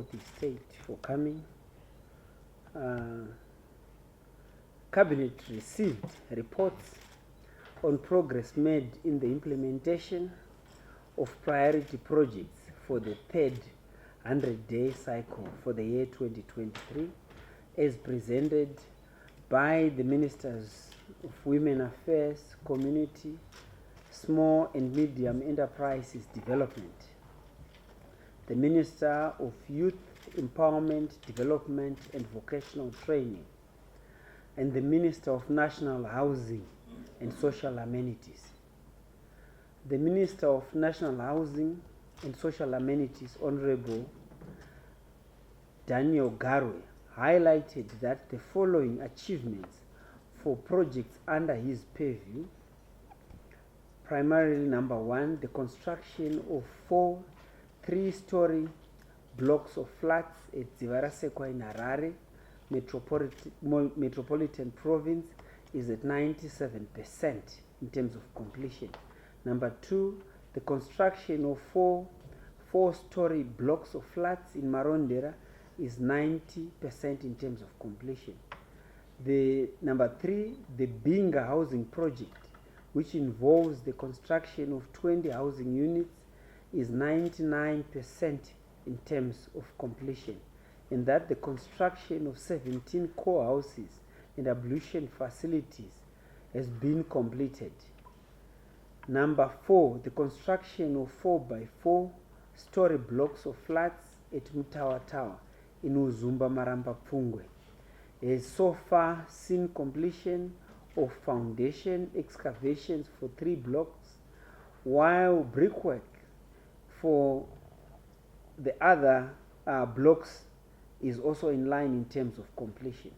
for the state for coming. Cabinet received reports on progress made in the implementation of priority projects for the third 100-day cycle for the year 2023 as presented by the Ministers of Women Affairs, Community, Small and Medium Enterprises Development, the Minister of Youth Empowerment, Development and Vocational Training, and the Minister of National Housing and Social Amenities. The Minister of National Housing and Social Amenities, Honorable Daniel Garwe, highlighted that the following achievements for projects under his purview: primarily, number one, the construction of 4 3-story blocks of flats at Dzivarasekwa in Harare Metropolitan Province is at 97% in terms of completion. Number two, the construction of 4 4-story blocks of flats in Marondera is 90% in terms of completion. Number three, the Binga housing project, which involves the construction of 20 housing units, is 99% in terms of completion, and that the construction of 17 core houses and ablution facilities has been completed. Number four, the construction of 4-by-4-story blocks of flats at Mutawa Tower in Uzumba Maramba Pfungwe has so far seen completion of foundation excavations for 3 blocks, while brickwork for the other blocks is also in line in terms of completion.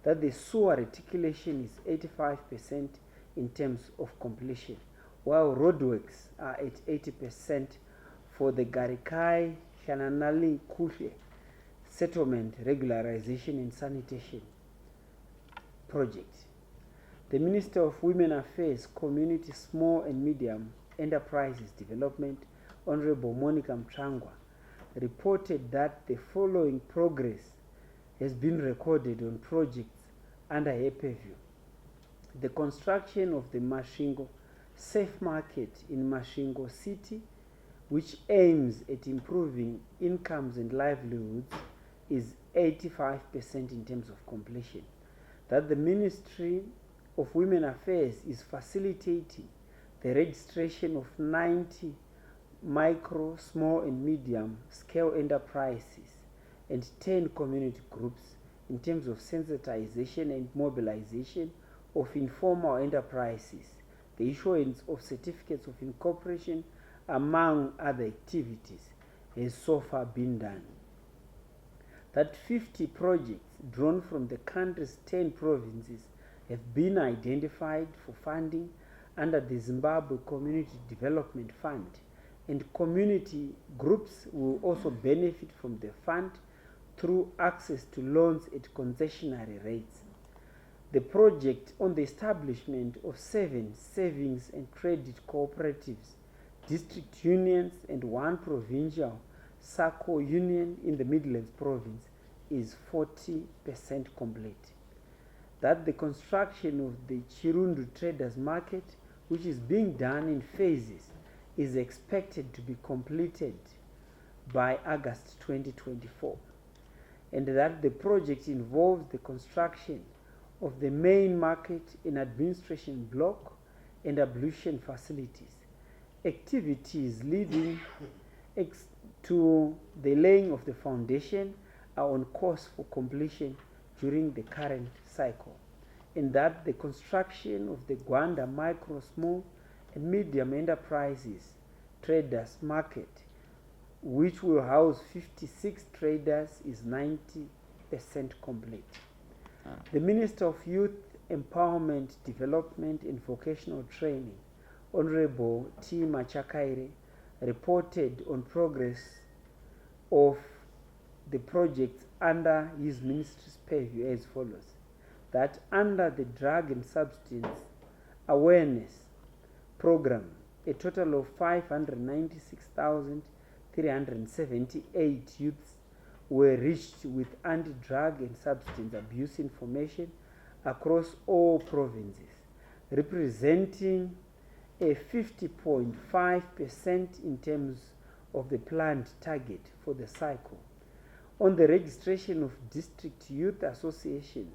That the sewer reticulation is 85% in terms of completion, while roadworks are at 80% for the Garikai Shananali Kushe settlement regularization and sanitation project. The Minister of Women Affairs, Community, Small and Medium Enterprises Development, Honorable Monica Mtrangwa, reported that the following progress has been recorded on projects under her purview: the construction of the Mashingo Safe Market in Mashingo City, which aims at improving incomes and livelihoods, is 85% in terms of completion. That the Ministry of Women Affairs is facilitating the registration of 90 micro, small and medium scale enterprises and 10 community groups in terms of sensitization and mobilization of informal enterprises, the issuance of certificates of incorporation, among other activities, has so far been done. That 50 projects drawn from the country's 10 provinces have been identified for funding under the Zimbabwe Community Development Fund, and community groups will also benefit from the fund through access to loans at concessionary rates. The project on the establishment of 7 savings and credit cooperatives, district unions and 1 provincial SACCO union in the Midlands province is 40% complete. That the construction of the Chirundu Traders Market, which is being done in phases, is expected to be completed by August 2024, and that the project involves the construction of the main market and administration block and ablution facilities. Activities leading to the laying of the foundation are on course for completion during the current cycle, and that the construction of the Gwanda Micro, Small and Medium Enterprises Traders Market, which will house 56 traders, is 90% complete. The Minister of Youth Empowerment, Development and Vocational Training, Honorable Dema reported on progress of the projects under his ministry's purview as follows: that under the Drug and Substance Awareness Program, a total of 596,378 youths were reached with anti-drug and substance abuse information across all provinces, representing a 50.5% in terms of the planned target for the cycle. On the registration of district youth associations,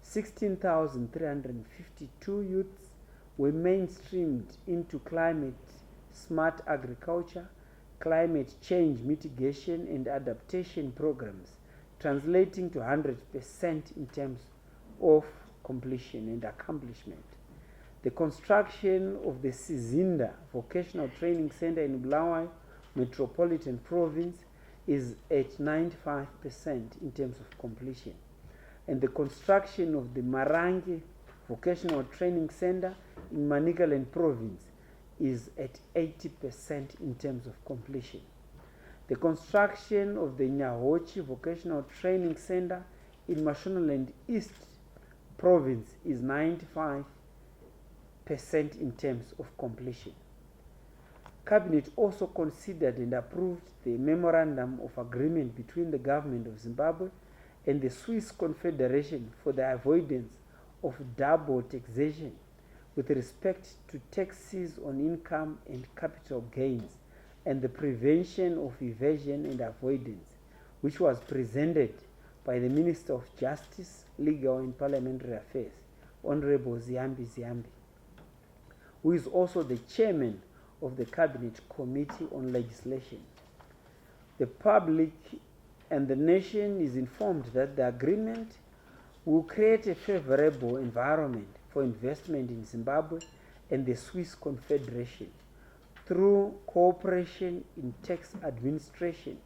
16,352 youths were mainstreamed into climate-smart agriculture, climate change mitigation and adaptation programs, translating to 100% in terms of completion and accomplishment. The construction of the Sizinda Vocational Training Center in Bulawayo Metropolitan Province is at 95% in terms of completion. And the construction of the Marange Vocational Training Center in Manicaland Province is at 80% in terms of completion. The construction of the Nyahochi Vocational Training Center in Mashonaland East Province is 95% in terms of completion. Cabinet also considered and approved the Memorandum of Agreement between the Government of Zimbabwe and the Swiss Confederation for the avoidance of double taxation with respect to taxes on income and capital gains and the prevention of evasion and avoidance, which was presented by the Minister of Justice, Legal and Parliamentary Affairs, Honorable Ziambi, who is also the chairman of the Cabinet Committee on Legislation. The public and the nation is informed that the agreement will create a favorable environment for investment in Zimbabwe and the Swiss Confederation through cooperation in tax administration.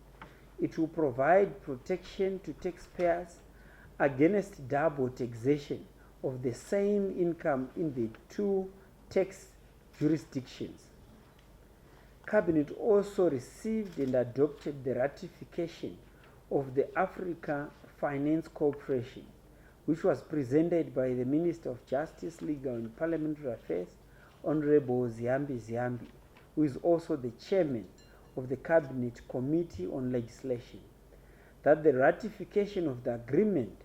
It will provide protection to taxpayers against double taxation of the same income in the two tax jurisdictions. Cabinet also received and adopted the ratification of the Africa Finance Corporation, which was presented by the Minister of Justice, Legal and Parliamentary Affairs, Honorable Ziambi, who is also the chairman of the Cabinet Committee on Legislation, that the ratification of the agreement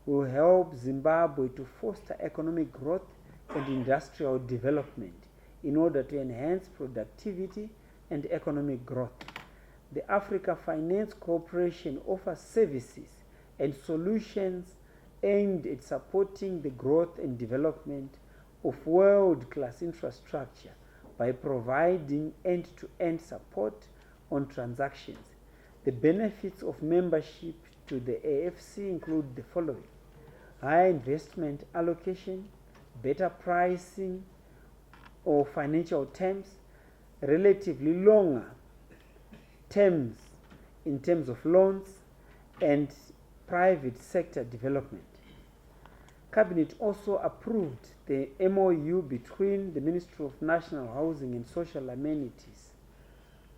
will help Zimbabwe to foster economic growth and industrial development in order to enhance productivity and economic growth. The Africa Finance Corporation offers services and solutions aimed at supporting the growth and development of world-class infrastructure by providing end-to-end support on transactions. The benefits of membership to the AFC include the following: higher investment allocation, better pricing or financial terms, relatively longer terms in terms of loans, and private sector development. Cabinet also approved the MOU between the Ministry of National Housing and Social Amenities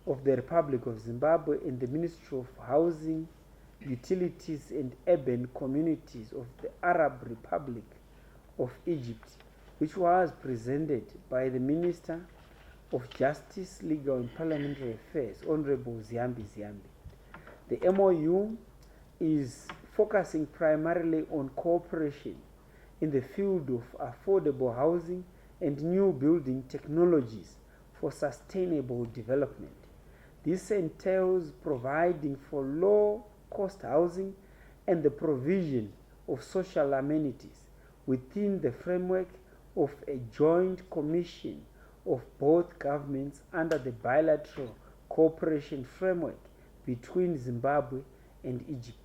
of the Republic of Zimbabwe and the Ministry of Housing, Utilities and Urban Communities of the Arab Republic of Egypt, which was presented by the Minister of Justice, Legal and Parliamentary Affairs, Honorable Ziambi. The MOU is focusing primarily on cooperation in the field of affordable housing and new building technologies for sustainable development. This entails providing for low-cost housing and the provision of social amenities within the framework of a joint commission of both governments under the bilateral cooperation framework between Zimbabwe and Egypt.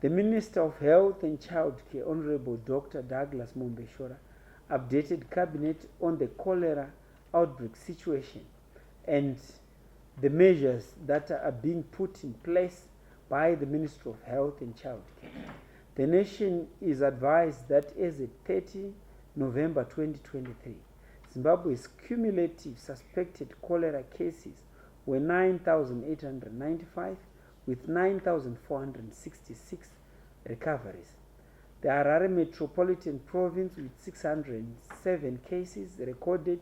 The Minister of Health and Child Care, Honorable Dr. Douglas Mombeshora, updated Cabinet on the cholera outbreak situation and the measures that are being put in place by the Ministry of Health and Child Care. The nation is advised that as of 30 November 2023, Zimbabwe's cumulative suspected cholera cases were 9,895 with 9,466 recoveries. The Harare Metropolitan Province with 607 cases recorded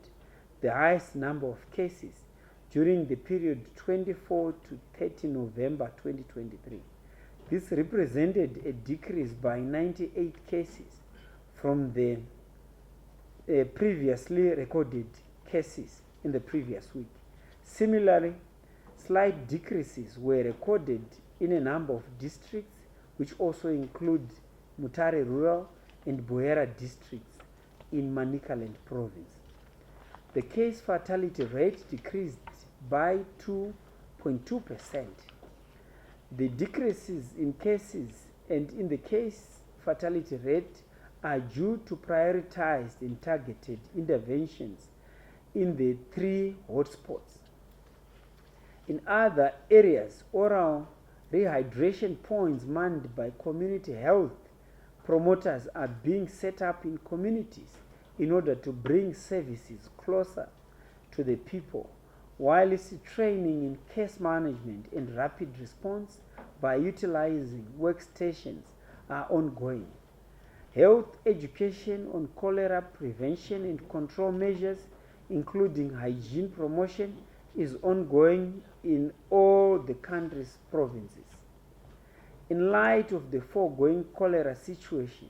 the highest number of cases during the period 24 to 30 November 2023. This represented a decrease by 98 cases from the previously recorded cases in the previous week. Similarly, slight decreases were recorded in a number of districts, which also include Mutare Rural and Buera districts in Manicaland province. The case fatality rate decreased by 2.2%. The decreases in cases and in the case fatality rate are due to prioritized and targeted interventions in the 3 hotspots. In other areas, oral rehydration points manned by community health promoters are being set up in communities in order to bring services closer to the people, whilst training in case management and rapid response by utilizing workstations are ongoing. Health education on cholera prevention and control measures, including hygiene promotion, is ongoing in all the country's provinces. In light of the foregoing cholera situation,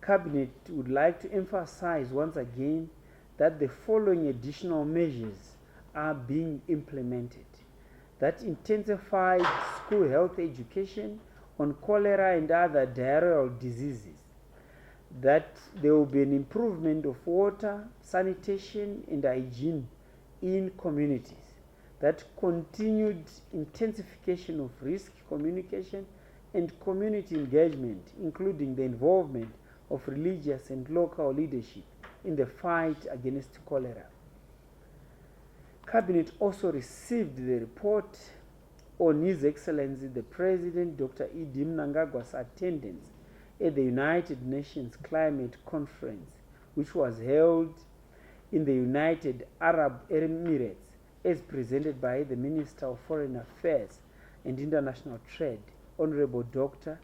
Cabinet would like to emphasize once again that the following additional measures are being implemented: that intensified school health education on cholera and other diarrheal diseases, that there will be an improvement of water, sanitation and hygiene in communities, that continued intensification of risk communication and community engagement, including the involvement of religious and local leadership in the fight against cholera. Cabinet also received the report on His Excellency the President Dr. Mnangagwa's attendance at the United Nations Climate Conference, which was held in the United Arab Emirates, as presented by the Minister of Foreign Affairs and International Trade, Honorable Dr.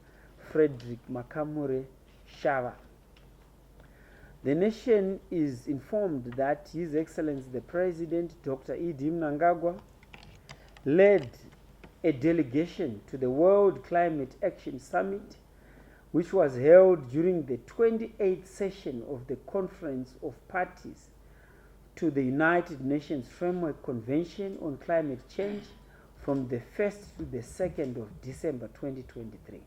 Frederick Makamure Shava. The nation is informed that His Excellency the President Dr. Mnangagwa led a delegation to the World Climate Action Summit, which was held during the 28th session of the Conference of Parties to the United Nations Framework Convention on Climate Change from the 1st to the 2nd of December 2023.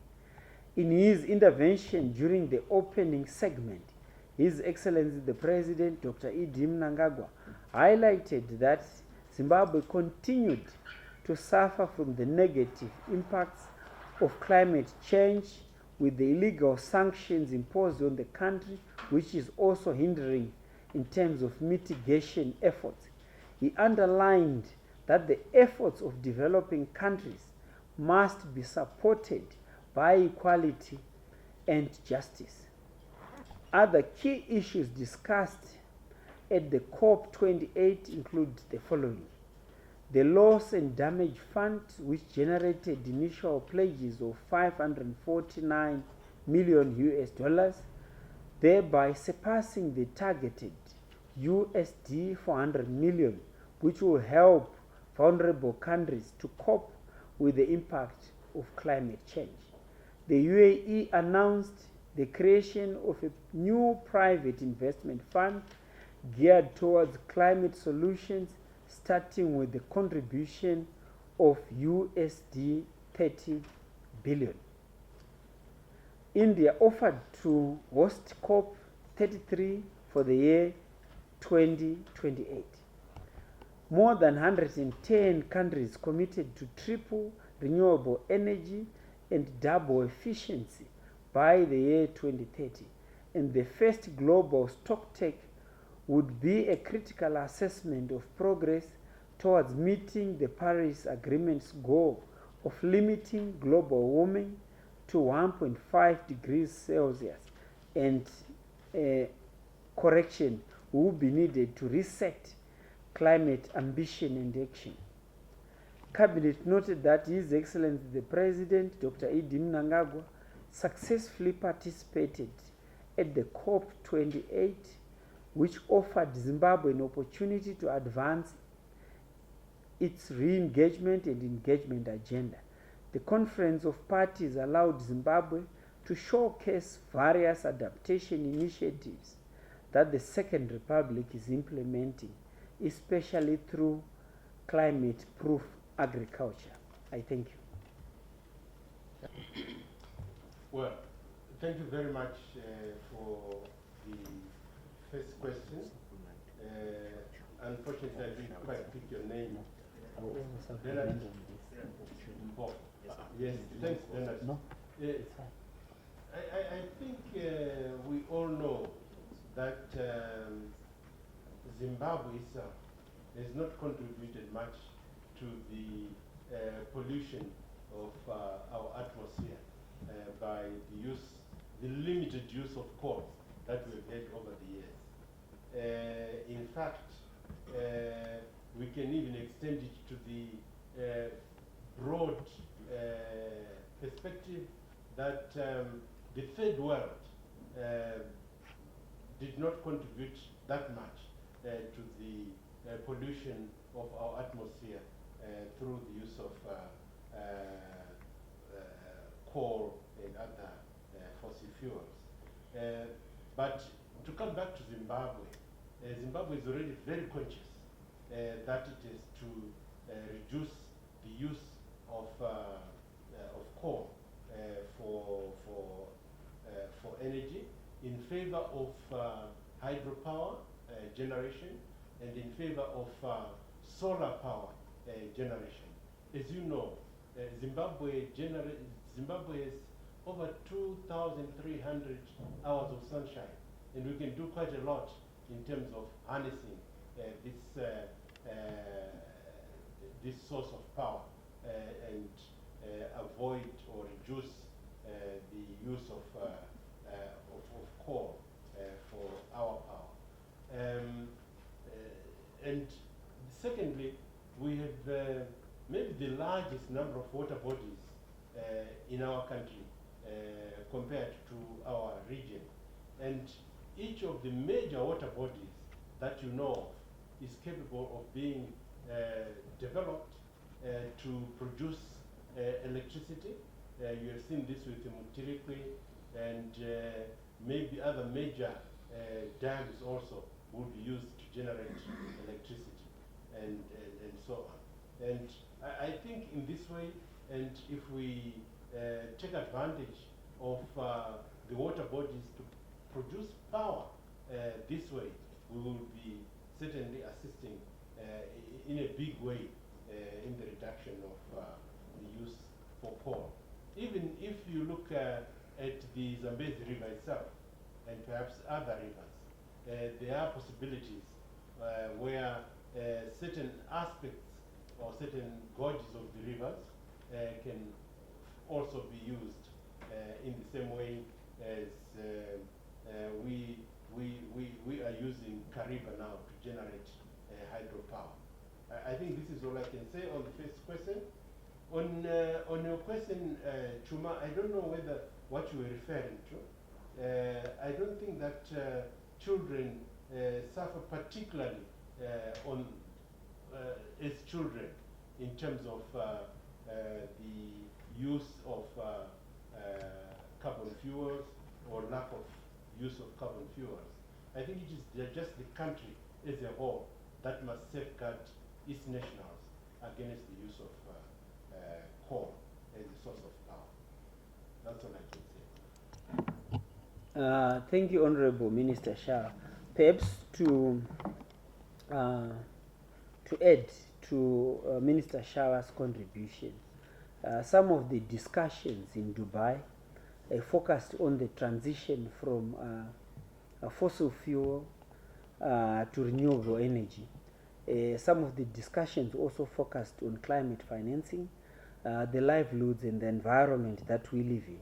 In his intervention during the opening segment, His Excellency the President Dr. Mnangagwa highlighted that Zimbabwe continued to suffer from the negative impacts of climate change, with the illegal sanctions imposed on the country, which is also hindering in terms of mitigation efforts. He underlined that the efforts of developing countries must be supported by equality and justice. Other key issues discussed at the COP28 include the following: the Loss and Damage Fund, which generated initial pledges of $549 million, thereby surpassing the targeted $400 million, which will help vulnerable countries to cope with the impact of climate change. The UAE announced the creation of a new private investment fund geared towards climate solutions, starting with the contribution of $30 billion. India offered to host COP33 for the year 2028. More than 110 countries committed to triple renewable energy and double efficiency by the year 2030, and the first global stocktake would be a critical assessment of progress towards meeting the Paris Agreement's goal of limiting global warming to 1.5 degrees Celsius, and correction will be needed to reset climate ambition and action. Cabinet noted that His Excellency the President Dr. Mnangagwa successfully participated at the COP28, which offered Zimbabwe an opportunity to advance its re-engagement and engagement agenda. The Conference of Parties allowed Zimbabwe to showcase various adaptation initiatives that the Second Republic is implementing, especially through climate-proof agriculture. I thank you. Well, thank you very much for the first question. Unfortunately, I didn't quite pick your name. Yes, thanks, Leonard. No, I think we all know that Zimbabwe has not contributed much to the pollution of our atmosphere by the limited use of coal that we've had over the years. In fact, we can even extend it to the broad perspective that the third world did not contribute that much to the pollution of our atmosphere through the use of coal and other fossil fuels. But to come back to Zimbabwe, Zimbabwe is already very conscious that it is to reduce the use of coal for energy in favor of hydropower generation and in favor of solar power generation. As you know, Zimbabwe has over 2,300 hours of sunshine, and we can do quite a lot in terms of harnessing this source of power and avoid or reduce the use of coal for our power. And secondly, we have maybe the largest number of water bodies in our country compared to our region. And each of the major water bodies that you know of is capable of being developed to produce electricity. You have seen this with Mutirikwi, and maybe other major dams also will be used to generate electricity and so on. And I think in this way, and if we take advantage of the water bodies to produce power this way, we will be certainly assisting in a big way in the reduction of the use for coal. Even if you look at the Zambezi River itself, and perhaps other rivers, there are possibilities where certain aspects or certain gorges of the rivers can also be used in the same way as we are using Kariba now to generate hydropower. I think this is all I can say on the first question. On your question, Chuma, I don't know whether what you were referring to. I don't think that children suffer particularly as children in terms of the use of carbon fuels or lack of use of carbon fuels. I think it is just the country as a whole that must safeguard its nationals against the use of coal as a source of power. That's all I can say. Thank you, Honorable Minister Shah. Perhaps to add to Minister Shah's contribution, some of the discussions in Dubai focused on the transition from fossil fuel to renewable energy. Some of the discussions also focused on climate financing, the livelihoods and the environment that we live in,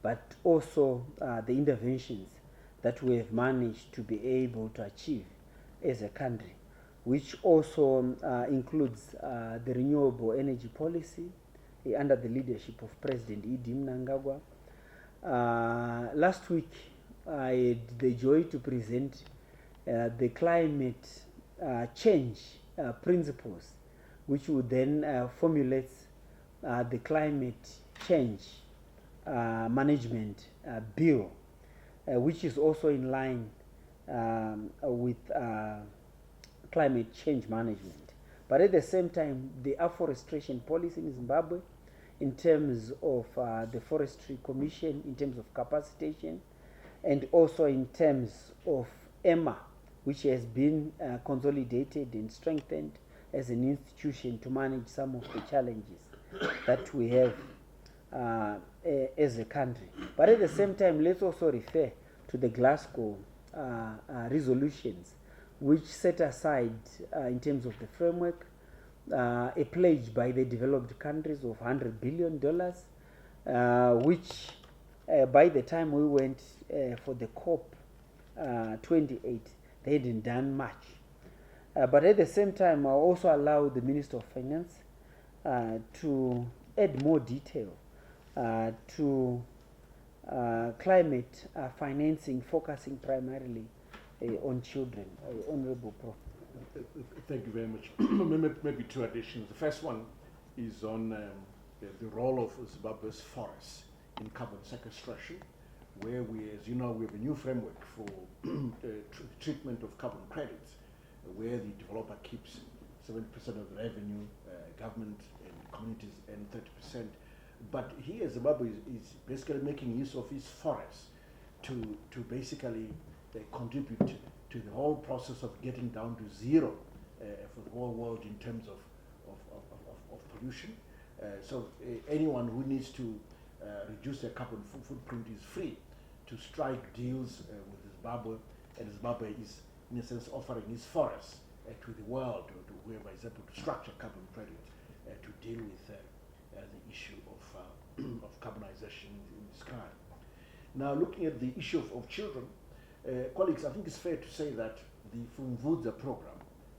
but also the interventions that we have managed to be able to achieve as a country, which also includes the renewable energy policy under the leadership of President Mnangagwa. Last week, I had the joy to present the climate change principles, which would then formulate the climate change management bill, which is also in line with climate change management. But at the same time, the afforestation policy in Zimbabwe, in terms of the Forestry Commission, in terms of capacitation, and also in terms of EMA, which has been consolidated and strengthened as an institution to manage some of the challenges that we have as a country. But at the same time, let's also refer to the Glasgow resolutions, which set aside, in terms of the framework, a pledge by the developed countries of $100 billion, which by the time we went for the COP 28, they hadn't done much. But at the same time, I also allowed the Minister of Finance to add more detail to climate financing, focusing primarily on children. Honorable Prof. Thank you very much. Maybe two additions. The first one is on the role of Zimbabwe's forests in carbon sequestration, where we, as you know, we have a new framework for treatment of carbon credits, where the developer keeps 70% of the revenue, government and communities and 30%. But here Zimbabwe is basically making use of its forests to basically contribute to the whole process of getting down to zero for the whole world in terms of pollution. So anyone who needs to reduce their carbon footprint is free to strike deals with Zimbabwe, and Zimbabwe is in a sense offering its forests to the world, or to whoever is able to structure carbon credits to deal with the issue of carbonization in the sky. Now, looking at the issue of children, colleagues, I think it's fair to say that the HStvzim program,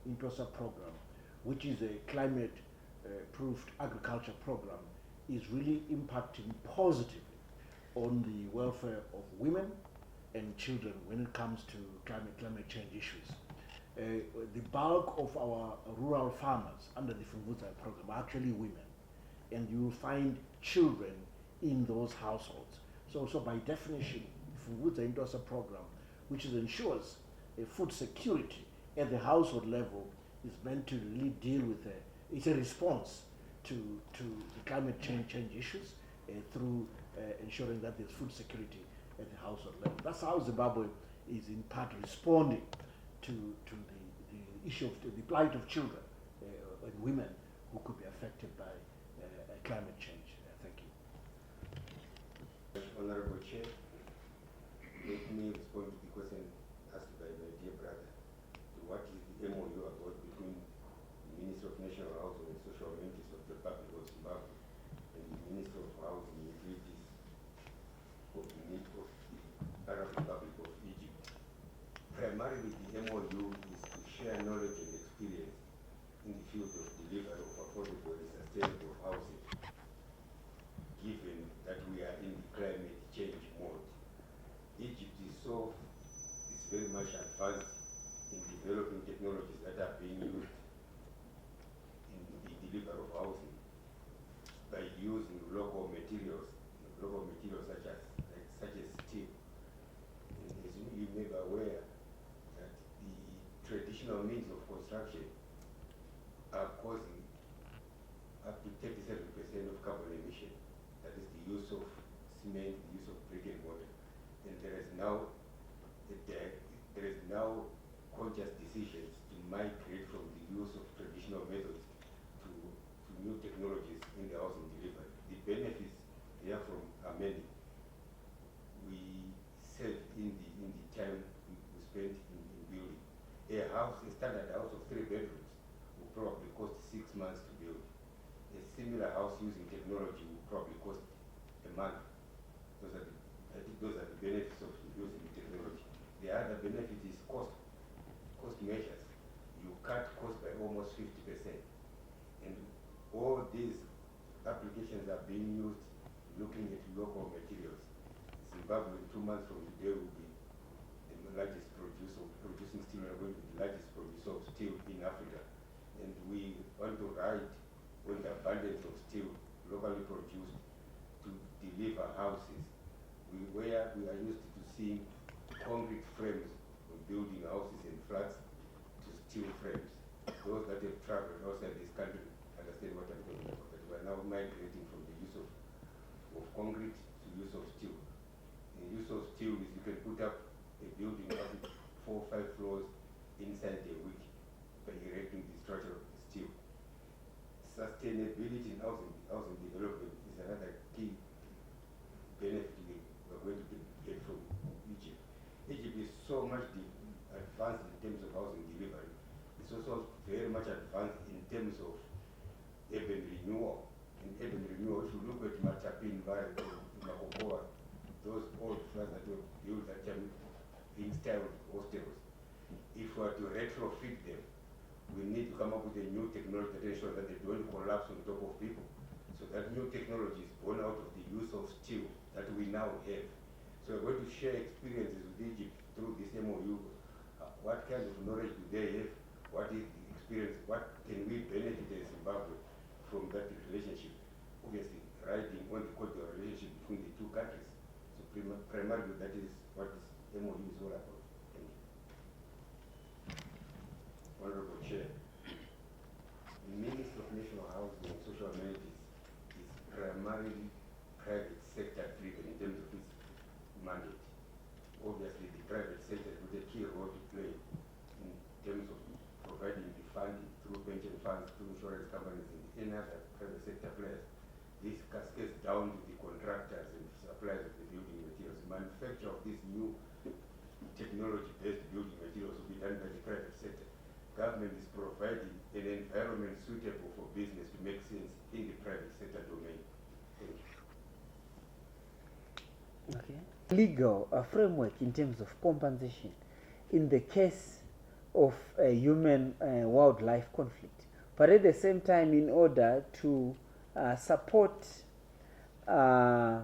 INTOSA program, which is a climate-proofed agriculture program, is really impacting positively on the welfare of women and children when it comes to climate change issues. The bulk of our rural farmers under the HStvzim program are actually women, and you will find children in those households. So by definition, HStvzim INTOSA program, which ensures food security at the household level, is meant to really deal with it's a response to the climate change issues through ensuring that there's food security at the household level. That's how Zimbabwe is in part responding to the issue of the plight of children and women who could be affected by climate change. Thank you. Honorable Chair, let me respond to the question asked by my dear brother. What is the MOU about between the Minister of National Housing and Social Amenities of the Republic of Zimbabwe and the Minister of Housing and Utilities of the Arab Republic of Egypt? Primarily, the MOU is to share knowledge and experience in the field of delivery of affordable and sustainable housing, given that we are in the climate change mode. Egypt is very much advanced in developing technologies that are being used in the delivery of housing by using local materials such as steel. And as you may be aware that the traditional means of construction are causing up to 37% of carbon emission. That is the use of cement, the use of brick and mortar. And there is now conscious decisions to migrate from the use of traditional methods to new technologies in the housing delivery. The benefits therefrom are many. We save in the time we spend in building. A standard house of 3 bedrooms will probably cost 6 months to build. A similar house using technology will probably cost a month. I think those are the benefits of using the technology. The other benefit is cost measures. You cut cost by almost 50%. And all these applications are being used looking at local materials. Zimbabwe, 2 months from today, will be the largest producer of producing steel, and going to be the largest producer of steel in Africa. And we want to ride on the abundance of steel locally produced to deliver houses. Where we are used to seeing concrete frames of building houses and flats to steel frames. Those that have traveled outside this country understand what I'm talking about. But we are now migrating from the use of concrete to use of steel. The use of steel is you can put up a building up to 4 or 5 floors inside a week by erecting the structure of steel. Sustainability in housing development is another key benefit we're going to get from Egypt. Egypt is so much advanced in terms of housing delivery. It's also very much advanced in terms of urban renewal. In urban renewal, if you look at Matapin, Makopoa, those old flats that were built at in style hostels, if we are to retrofit them, we need to come up with a new technology that ensures that they don't collapse on top of people. So that new technology is born out of the use of steel that we now have. So we're going to share experiences with Egypt through this MOU. What kind of knowledge do they have? What is the experience? What can we benefit as Zimbabwe from that relationship? Obviously, riding on the cordial relationship between the two countries. So primarily, that is what this MOU is all about. Thank you. Honorable Chair, the Minister of National Housing and Social Amenities is primarily private sector driven in terms of its mandate. Obviously, the private sector has a key role to play in terms of providing the funding through pension funds, through insurance companies, and any other private sector players. This cascades down to the contractors and suppliers of the building materials. Manufacture of these new technology-based building materials will be done by the private sector. Government is providing an environment suitable for business to make sense in the private sector domain. Thank you. Okay. Legal framework in terms of compensation in the case of a human wildlife conflict, but at the same time, in order to support the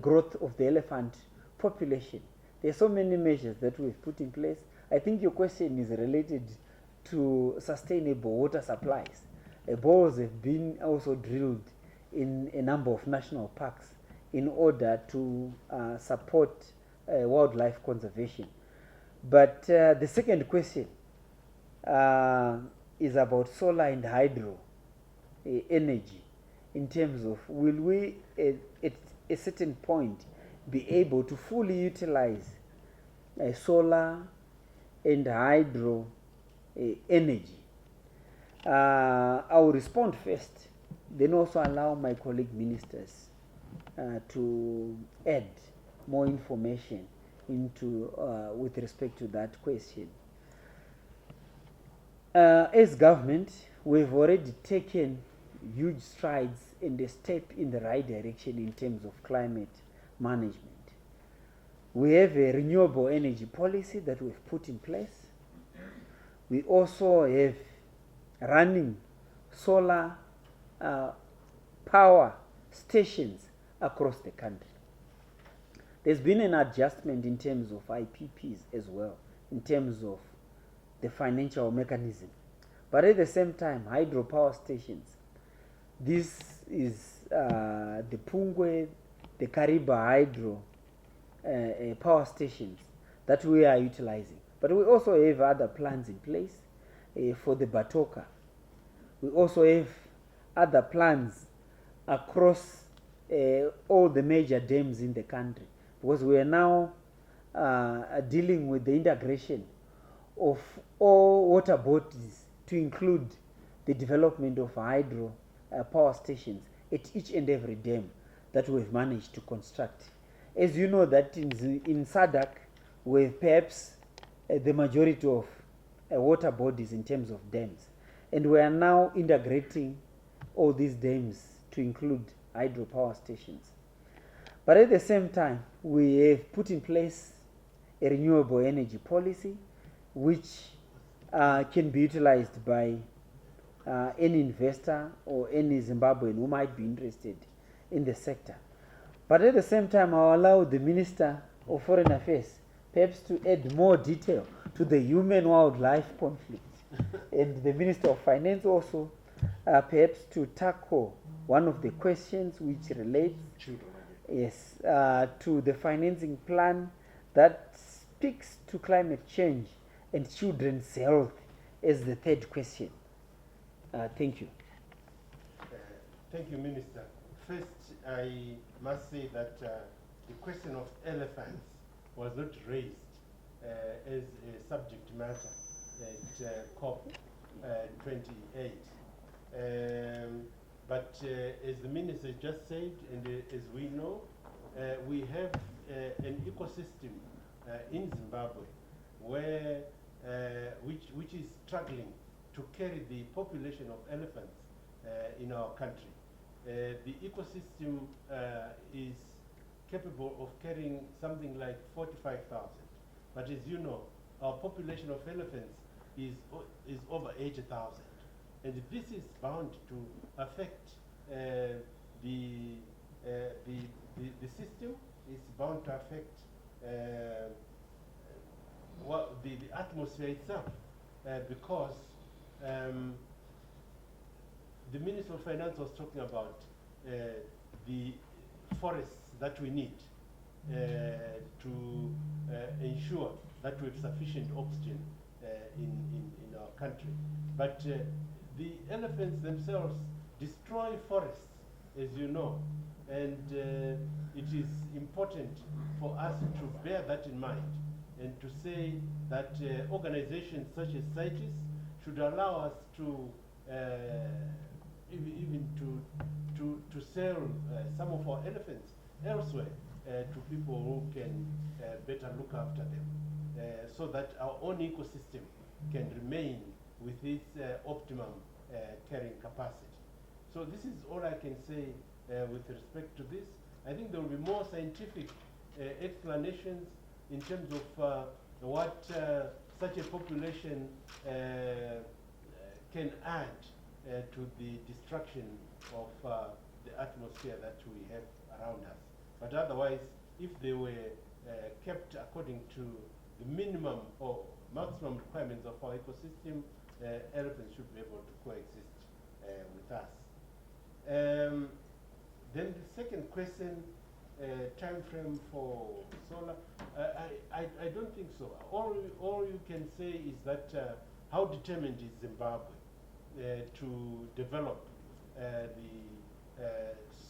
growth of the elephant population, there are so many measures that we've put in place. I think your question is related to sustainable water supplies. Bores have been also drilled in a number of national parks in order to support wildlife conservation. But the second question is about solar and hydro energy, in terms of will we at a certain point be able to fully utilize solar and hydro energy. I will respond first, then also allow my colleague ministers to add more information into with respect to that question. As government, we've already taken huge strides and a step in the right direction in terms of climate management. We have a renewable energy policy that we've put in place. We also have running solar power stations across the country. There's been an adjustment in terms of IPPs as well, in terms of the financial mechanism. But at the same time, hydropower stations, this is the Pungwe, the Kariba hydro power stations that we are utilizing. But we also have other plans in place for the Batoka. We also have other plans across all the major dams in the country, because we are now dealing with the integration of all water bodies to include the development of hydro power stations at each and every dam that we've managed to construct. As you know, that in SADC, we have perhaps the majority of water bodies in terms of dams, and we are now integrating all these dams to include hydropower stations. But at the same time, we have put in place a renewable energy policy which can be utilized by any investor or any Zimbabwean who might be interested in the sector. But at the same time, I'll allow the Minister of Foreign Affairs perhaps to add more detail to the human-wildlife conflict. and the Minister of Finance also, perhaps to tackle one of the questions which relates, Children again. yes, to the financing plan that speaks to climate change and children's health as the third question. Thank you. Thank you, Minister. First, I must say that the question of elephants was not raised as a subject matter at COP 28. But as the Minister just said, and as we know, we have an ecosystem in Zimbabwe where, which is struggling to carry the population of elephants in our country. The ecosystem is capable of carrying something like 45,000. But as you know, our population of elephants is over 80,000. And this is bound to affect the system. It's bound to affect the atmosphere itself, because the Minister of Finance was talking about the forests that we need to ensure that we have sufficient oxygen in our country. But the elephants themselves destroy forests, as you know, and it is important for us to bear that in mind and to say that organizations such as CITES should allow us to even to sell some of our elephants elsewhere to people who can better look after them, so that our own ecosystem can remain with its optimum carrying capacity. So this is all I can say with respect to this. I think there will be more scientific explanations in terms of what such a population can add to the destruction of the atmosphere that we have around us. But otherwise, if they were kept according to the minimum or maximum requirements of our ecosystem, elephants should be able to coexist with us. Then the second question, time frame for solar, I don't think so. All you can say is that how determined is Zimbabwe to develop the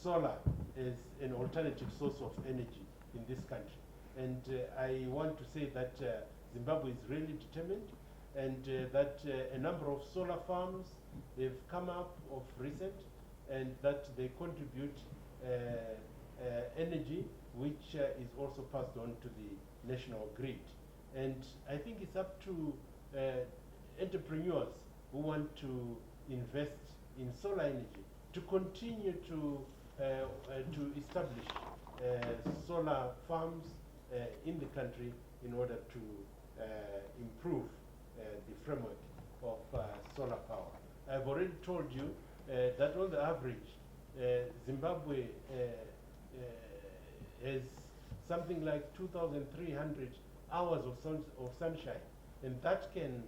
solar as an alternative source of energy in this country. And I want to say that Zimbabwe is really determined, and that a number of solar farms have come up of recent, and that they contribute energy which is also passed on to the national grid. And I think it's up to entrepreneurs who want to invest in solar energy to continue to establish solar farms in the country in order to improve the framework of solar power. I've already told you that on the average, Zimbabwe has something like 2,300 hours of sunshine, and that can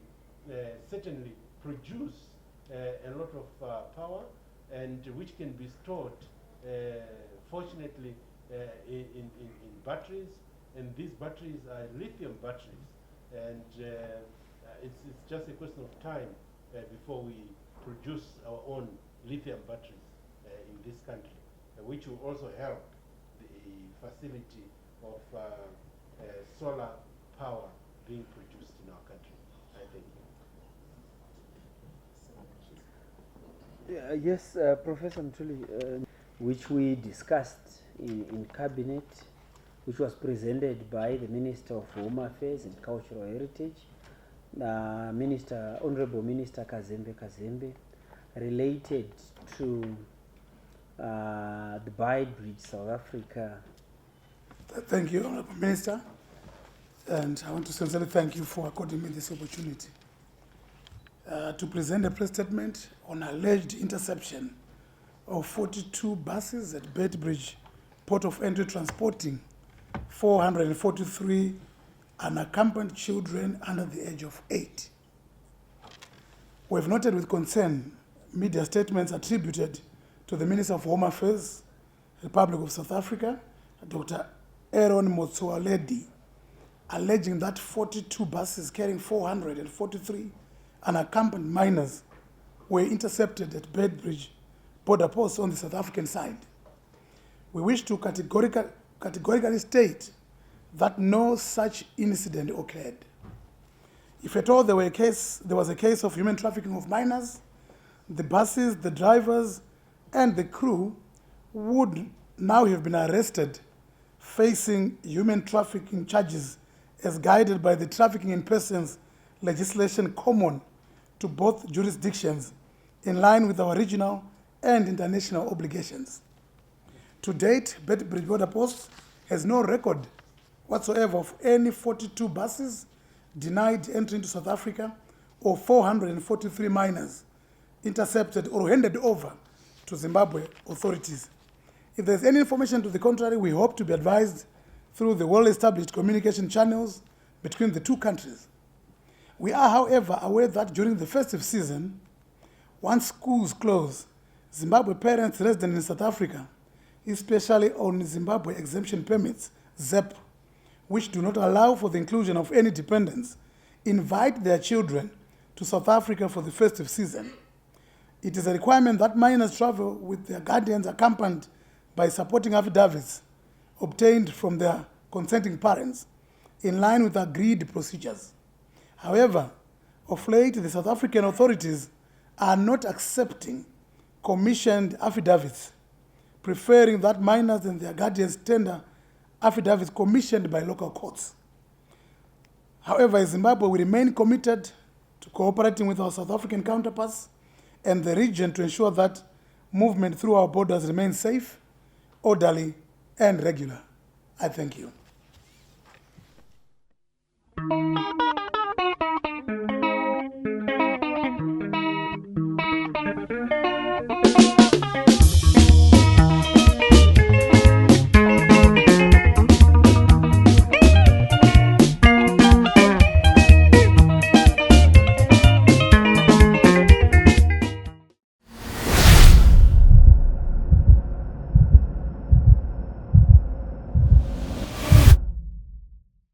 certainly produce a lot of power, and which can be stored, fortunately, in batteries, and these batteries are lithium batteries, and it's just a question of time before we produce our own lithium batteries in this country, which will also help the facility of solar power being produced in our country. I thank you. Yes, Professor Mtuli, which we discussed in Cabinet, which was presented by the Minister of Home Affairs and Cultural Heritage, Honorable Minister Kazembe, related to the Bridge South Africa. Thank you, Honorable Minister, and I want to sincerely thank you for according me this opportunity to present a press statement on alleged interception of 42 buses at Bridge Port of Entry transporting 443 unaccompanied children under the age of 8. We have noted with concern media statements attributed to the Minister of Home Affairs, Republic of South Africa, Dr. Aaron Motsoaledi, alleging that 42 buses carrying 443 unaccompanied minors were intercepted at Bedbridge border posts on the South African side. We wish to categorically state that no such incident occurred. If at all there was a case of human trafficking of minors, the buses, the drivers, and the crew would now have been arrested, facing human trafficking charges as guided by the Trafficking in Persons legislation common to both jurisdictions, in line with our regional and international obligations. To date, Bedbridge Border Post has no record whatsoever of any 42 buses denied entry into South Africa or 443 minors intercepted or handed over to Zimbabwe authorities. If there's any information to the contrary, we hope to be advised through the well-established communication channels between the two countries. We are, however, aware that during the festive season, once schools close, Zimbabwe parents resident in South Africa, especially on Zimbabwe exemption permits, ZEP, which do not allow for the inclusion of any dependents, invite their children to South Africa for the festive season. It is a requirement that minors travel with their guardians accompanied by supporting affidavits obtained from their consenting parents, in line with agreed procedures. However, of late, the South African authorities are not accepting commissioned affidavits, preferring that minors and their guardians tender affidavits commissioned by local courts. However, in Zimbabwe, we remain committed to cooperating with our South African counterparts and the region to ensure that movement through our borders remains safe, orderly, and regular. I thank you.